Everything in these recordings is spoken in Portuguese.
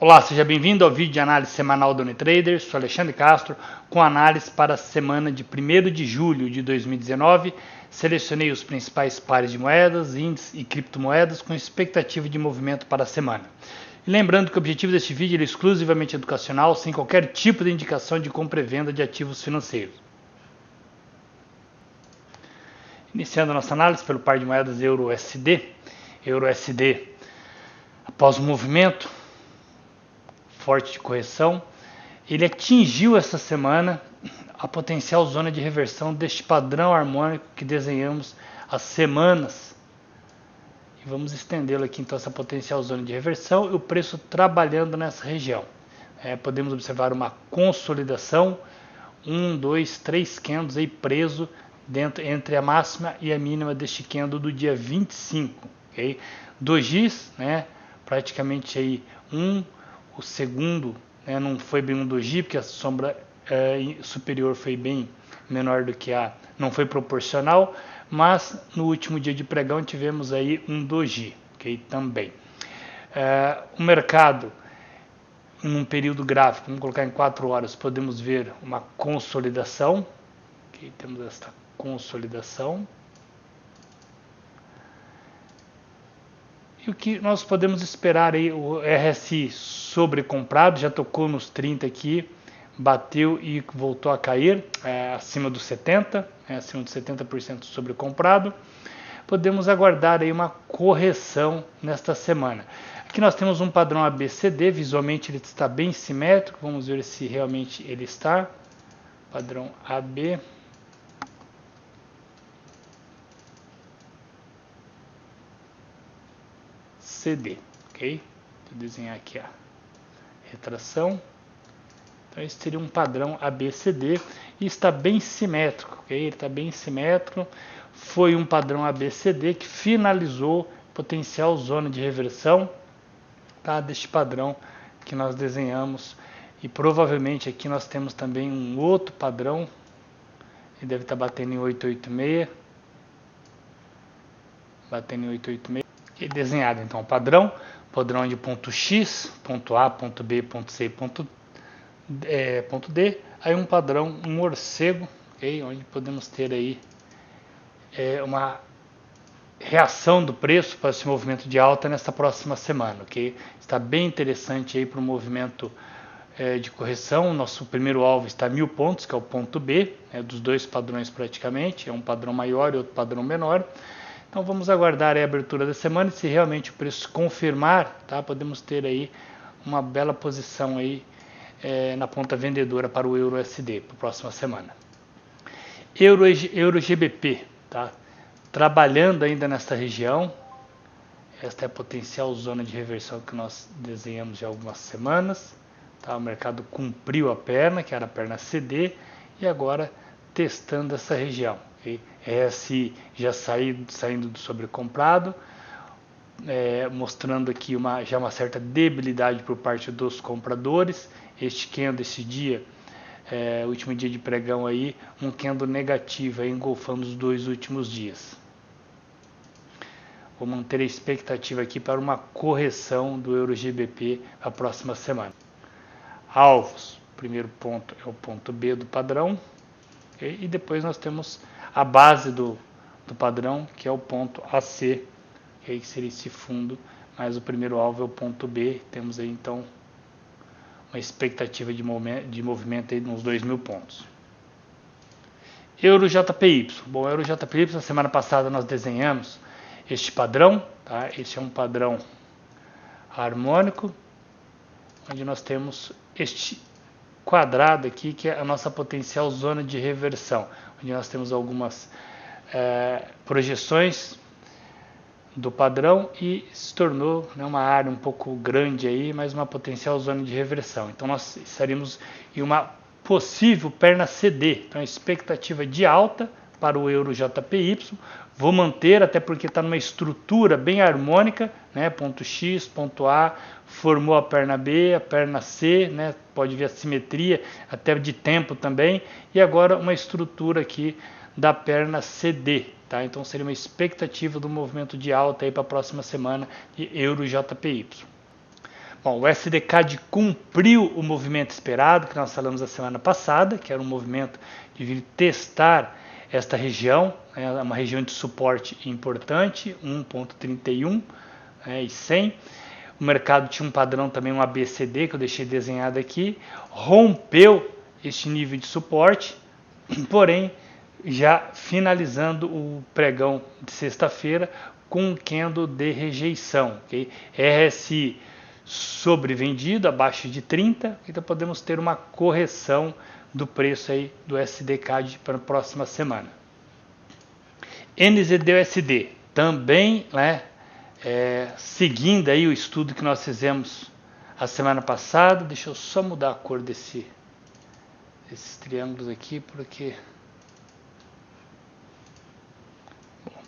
Olá, seja bem-vindo ao vídeo de análise semanal do Unitrader. Sou Alexandre Castro, com análise para a semana de 1º de julho de 2019. Selecionei os principais pares de moedas, índices e criptomoedas com expectativa de movimento para a semana. E lembrando que o objetivo deste vídeo é exclusivamente educacional, sem qualquer tipo de indicação de compra e venda de ativos financeiros. Iniciando a nossa análise pelo par de moedas Euro-USD. Euro-USD, após o movimento forte de correção, ele atingiu essa semana a potencial zona de reversão deste padrão harmônico que desenhamos há semanas. E vamos estendê-lo aqui então, essa potencial zona de reversão e o preço trabalhando nessa região. Podemos observar uma consolidação, 1, 2, 3 candles aí preso dentro, entre a máxima e a mínima deste candle do dia 25. Okay? Dojis, praticamente aí o segundo, não foi bem um doji, porque a sombra superior foi bem menor do que não foi proporcional, mas no último dia de pregão tivemos aí um doji, okay, também. O mercado, em um período gráfico, vamos colocar em 4 horas, podemos ver uma consolidação, okay, temos esta consolidação. E o que nós podemos esperar aí, o RSI sobrecomprado, já tocou nos 30 aqui, bateu e voltou a cair, acima dos 70%, acima dos 70% sobrecomprado. Podemos aguardar aí uma correção nesta semana. Aqui nós temos um padrão ABCD, visualmente ele está bem simétrico, vamos ver se realmente ele está. Padrão AB. CD, ok? Vou desenhar aqui a retração. Então esse seria um padrão ABCD e está bem simétrico, ok? Ele está bem simétrico. Foi um padrão ABCD que finalizou potencial zona de reversão, tá? Deste padrão que nós desenhamos. E provavelmente aqui nós temos também um outro padrão. Ele deve estar batendo em 886. Batendo em 886. E desenhado então padrão de ponto X, ponto A, ponto B, ponto C, ponto D, aí um padrão morcego, okay, onde podemos ter aí uma reação do preço para esse movimento de alta nesta próxima semana, ok? Está bem interessante aí para o movimento de correção. Nosso primeiro alvo está a 1000 pontos, que é o ponto B, dos dois padrões praticamente, é um padrão maior e outro padrão menor. Então vamos aguardar a abertura da semana e se realmente o preço confirmar, tá, podemos ter aí uma bela posição aí na ponta vendedora para o Euro-USD para a próxima semana. Euro-GBP, tá, trabalhando ainda nesta região. Esta é a potencial zona de reversão que nós desenhamos já há algumas semanas. Tá, o mercado cumpriu a perna, que era a perna CD, e agora testando essa região. Okay? RSI já saindo do sobrecomprado, mostrando aqui já uma certa debilidade por parte dos compradores. Este candle, esse dia, último dia de pregão aí, um candle negativo aí, engolfando os 2 últimos dias. Vou manter a expectativa aqui para uma correção do Euro-GBP a próxima semana. Alvos, primeiro ponto é o ponto B do padrão, okay? E depois nós temos a base do padrão, que é o ponto AC, okay? Que seria esse fundo, mas o primeiro alvo é o ponto B. Temos aí então uma expectativa de movimento aí nos 2.000 pontos. Euro-JPY. Bom, Euro-JPY, na semana passada nós desenhamos este padrão, tá? Este é um padrão harmônico, onde nós temos este quadrado aqui, que é a nossa potencial zona de reversão, onde nós temos algumas projeções do padrão e se tornou uma área um pouco grande aí, mas uma potencial zona de reversão. Então nós estaríamos em uma possível perna CD, então a expectativa de alta para o Euro-JPY, vou manter, até porque está numa estrutura bem harmônica, ponto X, ponto A, formou a perna B, a perna C, pode ver a simetria, até de tempo também, e agora uma estrutura aqui da perna CD, tá? Então seria uma expectativa do movimento de alta aí para a próxima semana de Euro-JPY. Bom, o SDCAD cumpriu o movimento esperado, que nós falamos a semana passada, que era um movimento de vir testar esta região, é uma região de suporte importante, 1.31 e 100. O mercado tinha um padrão também, um ABCD, que eu deixei desenhado aqui, rompeu este nível de suporte, porém, já finalizando o pregão de sexta-feira com um candle de rejeição. Okay? RSI sobrevendido, abaixo de 30, então podemos ter uma correção do preço aí do SDCAD para a próxima semana. NZD-USD também, né, seguindo aí o estudo que nós fizemos a semana passada. Deixa eu só mudar a cor desses triângulos aqui, porque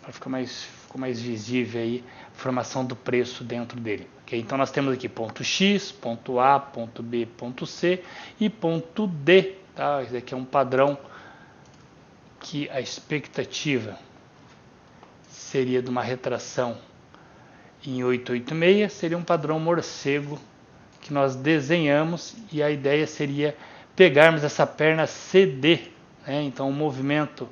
para ficar mais visível aí a formação do preço dentro dele. Okay? Então nós temos aqui ponto X, ponto A, ponto B, ponto C e ponto D. Tá? Esse aqui é um padrão que a expectativa seria de uma retração em 886, seria um padrão morcego que nós desenhamos, e a ideia seria pegarmos essa perna CD, né? Então um movimento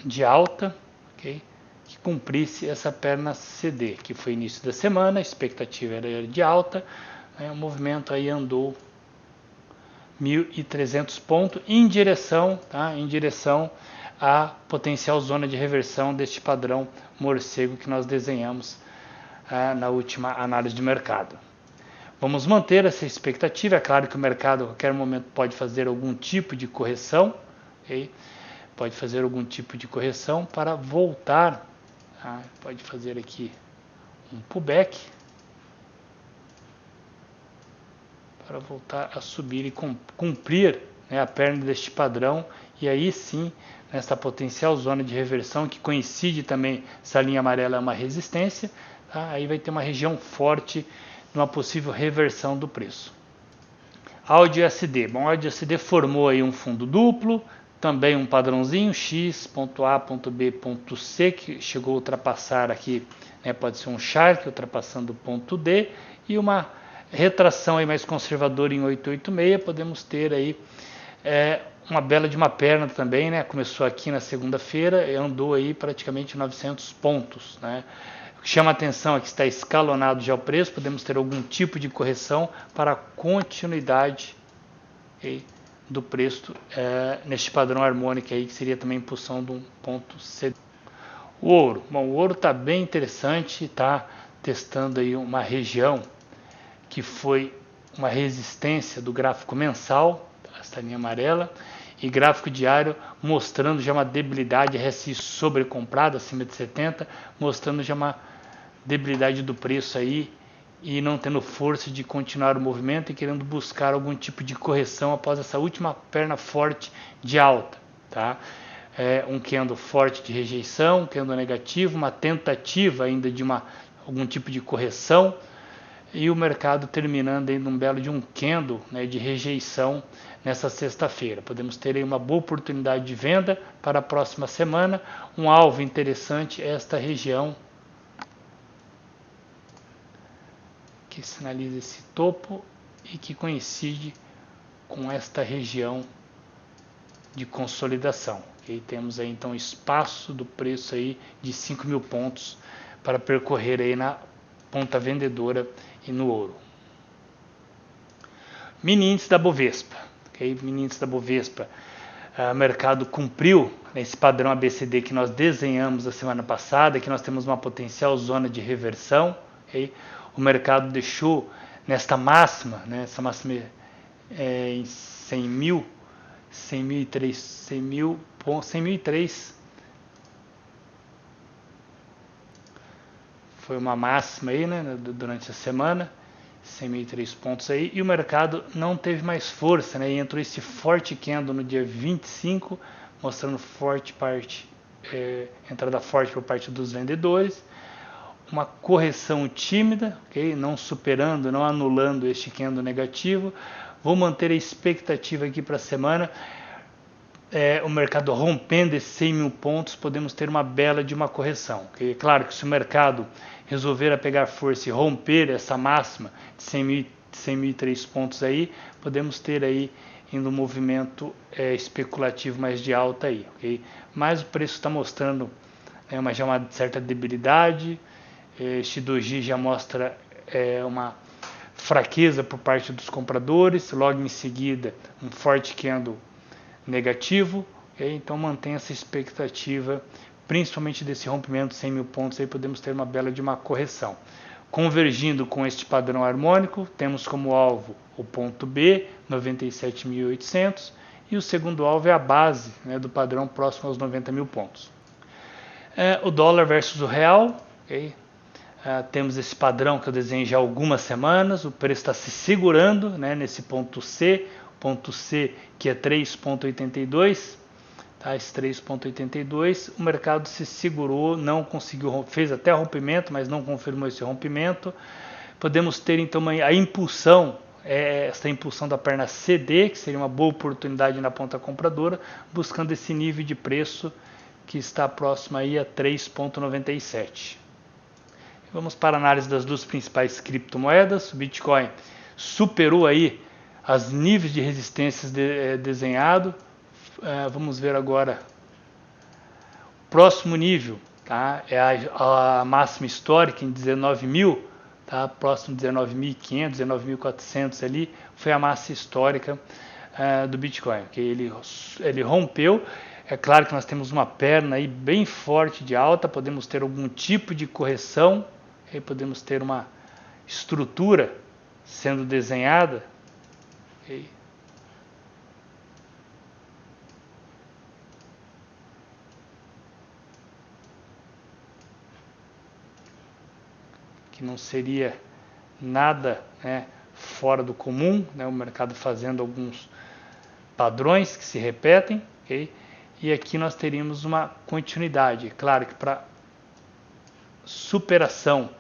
de alta, okay? Que cumprisse essa perna CD, que foi início da semana, a expectativa era de alta, né? O movimento aí andou 1.300 pontos em direção à potencial zona de reversão deste padrão morcego que nós desenhamos na última análise de mercado. Vamos manter essa expectativa. É claro que o mercado a qualquer momento pode fazer algum tipo de correção, okay? Pode fazer algum tipo de correção para voltar, pode fazer aqui um pullback para voltar a subir e cumprir, né, a perna deste padrão, e aí sim, nessa potencial zona de reversão, que coincide também, essa linha amarela é uma resistência, tá? Aí vai ter uma região forte numa possível reversão do preço. AUD-USD. Bom, AUD-USD formou aí um fundo duplo, também um padrãozinho X, ponto A, ponto B, ponto C, que chegou a ultrapassar aqui, né, pode ser um Shark, ultrapassando o ponto D, e uma retração aí mais conservadora em 886, podemos ter aí uma bela de uma perna também, né? Começou aqui na segunda-feira e andou aí praticamente 900 pontos, né? O que chama a atenção é que está escalonado já o preço, podemos ter algum tipo de correção para a continuidade aí do preço neste padrão harmônico aí, que seria também em função de um ponto C. O ouro, bom, o ouro está bem interessante, está testando aí uma região que foi uma resistência do gráfico mensal, essa linha amarela, e gráfico diário mostrando já uma debilidade, RSI sobrecomprado acima de 70, mostrando já uma debilidade do preço aí e não tendo força de continuar o movimento e querendo buscar algum tipo de correção após essa última perna forte de alta, tá? Um candle forte de rejeição, um candle negativo, uma tentativa ainda de algum tipo de correção, e o mercado terminando ainda um belo de um candle, né, de rejeição nessa sexta-feira. Podemos ter aí uma boa oportunidade de venda para a próxima semana. Um alvo interessante é esta região que sinaliza esse topo e que coincide com esta região de consolidação. Okay? Temos aí então espaço do preço aí de 5.000 pontos para percorrer aí na ponta vendedora e no ouro. Mini índice da Bovespa. Okay? Mini índice da Bovespa. O mercado cumpriu esse padrão ABCD que nós desenhamos a semana passada, que nós temos uma potencial zona de reversão. Okay? O mercado deixou nesta máxima, né, essa máxima em 100.003 foi uma máxima aí, né, durante a semana, 100.003 pontos aí, e o mercado não teve mais força, né, e entrou esse forte candle no dia 25, mostrando entrada forte por parte dos vendedores, uma correção tímida, okay? Não superando, não anulando este candle negativo. Vou manter a expectativa aqui para a semana o mercado rompendo esses 100 mil pontos, podemos ter uma bela de uma correção. É claro que se o mercado resolver a pegar força e romper essa máxima de 100.003 pontos aí, podemos ter aí indo um movimento especulativo mais de alta aí, ok? Mas o preço está mostrando já uma certa debilidade, este doji já mostra uma fraqueza por parte dos compradores, logo em seguida um forte candle negativo, okay? Então mantém essa expectativa, principalmente desse rompimento de 100 mil pontos, aí podemos ter uma bela de uma correção. Convergindo com este padrão harmônico, temos como alvo o ponto B, 97.800, e o segundo alvo é a base do padrão próximo aos 90 mil pontos. O dólar versus o real, okay? Temos esse padrão que eu desenhei já há algumas semanas, o preço está se segurando nesse ponto C que é 3,82, tá? Esse 3,82, o mercado se segurou, não conseguiu, fez até rompimento, mas não confirmou esse rompimento. Podemos ter então a impulsão, essa impulsão da perna CD, que seria uma boa oportunidade na ponta compradora, buscando esse nível de preço que está próximo aí a 3,97. Vamos para a análise das duas principais criptomoedas. O Bitcoin superou aí as níveis de resistências desenhado. Vamos ver agora o próximo nível, tá? É a máxima histórica em 19.000, tá? Próximo de 19.500, 19.400 ali, foi a máxima histórica do Bitcoin, que ele rompeu. É claro que nós temos uma perna aí bem forte de alta, podemos ter algum tipo de correção, aí podemos ter uma estrutura sendo desenhada. Okay. Que não seria nada fora do comum, o mercado fazendo alguns padrões que se repetem, okay? E aqui nós teríamos uma continuidade. É claro que para superação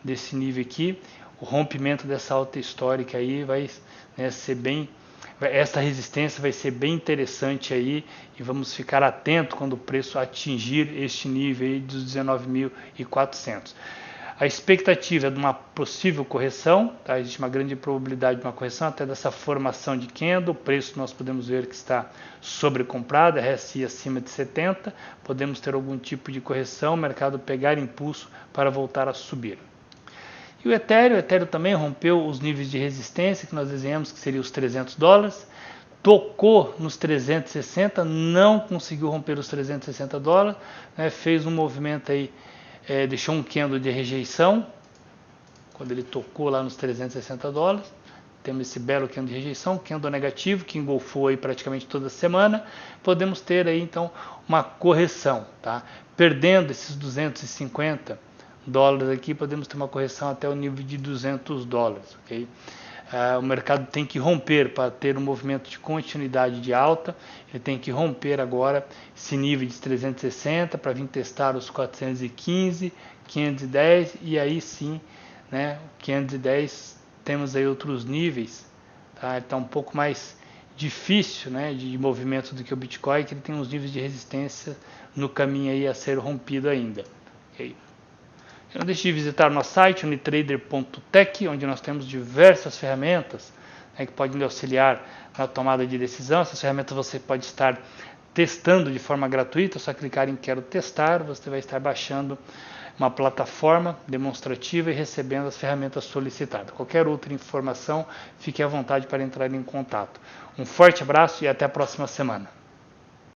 desse nível aqui, o rompimento dessa alta histórica aí vai ser bem, essa resistência vai ser bem interessante aí, e vamos ficar atento quando o preço atingir este nível aí dos 19.400. A expectativa é de uma possível correção, tá? Existe uma grande probabilidade de uma correção, até dessa formação de candle. O preço nós podemos ver que está sobrecomprado, RSI acima de 70, podemos ter algum tipo de correção, o mercado pegar impulso para voltar a subir. E o Ethereum também rompeu os níveis de resistência que nós desenhamos, que seria os $300, tocou nos 360, não conseguiu romper os $360, fez um movimento aí, deixou um candle de rejeição, quando ele tocou lá nos $360, temos esse belo candle de rejeição, candle negativo, que engolfou aí praticamente toda semana, podemos ter aí então uma correção, tá? Perdendo esses $250 aqui, podemos ter uma correção até o nível de $200, ok? O mercado tem que romper para ter um movimento de continuidade de alta, ele tem que romper agora esse nível de 360 para vir testar os 415, 510 e aí sim, o 510 temos aí outros níveis, tá? Ele está um pouco mais difícil, de movimento do que o Bitcoin, que ele tem uns níveis de resistência no caminho aí a ser rompido ainda. Okay? Não deixe de visitar o nosso site, unitrader.tech, onde nós temos diversas ferramentas que podem lhe auxiliar na tomada de decisão. Essas ferramentas você pode estar testando de forma gratuita, é só clicar em Quero Testar, você vai estar baixando uma plataforma demonstrativa e recebendo as ferramentas solicitadas. Qualquer outra informação, fique à vontade para entrar em contato. Um forte abraço e até a próxima semana.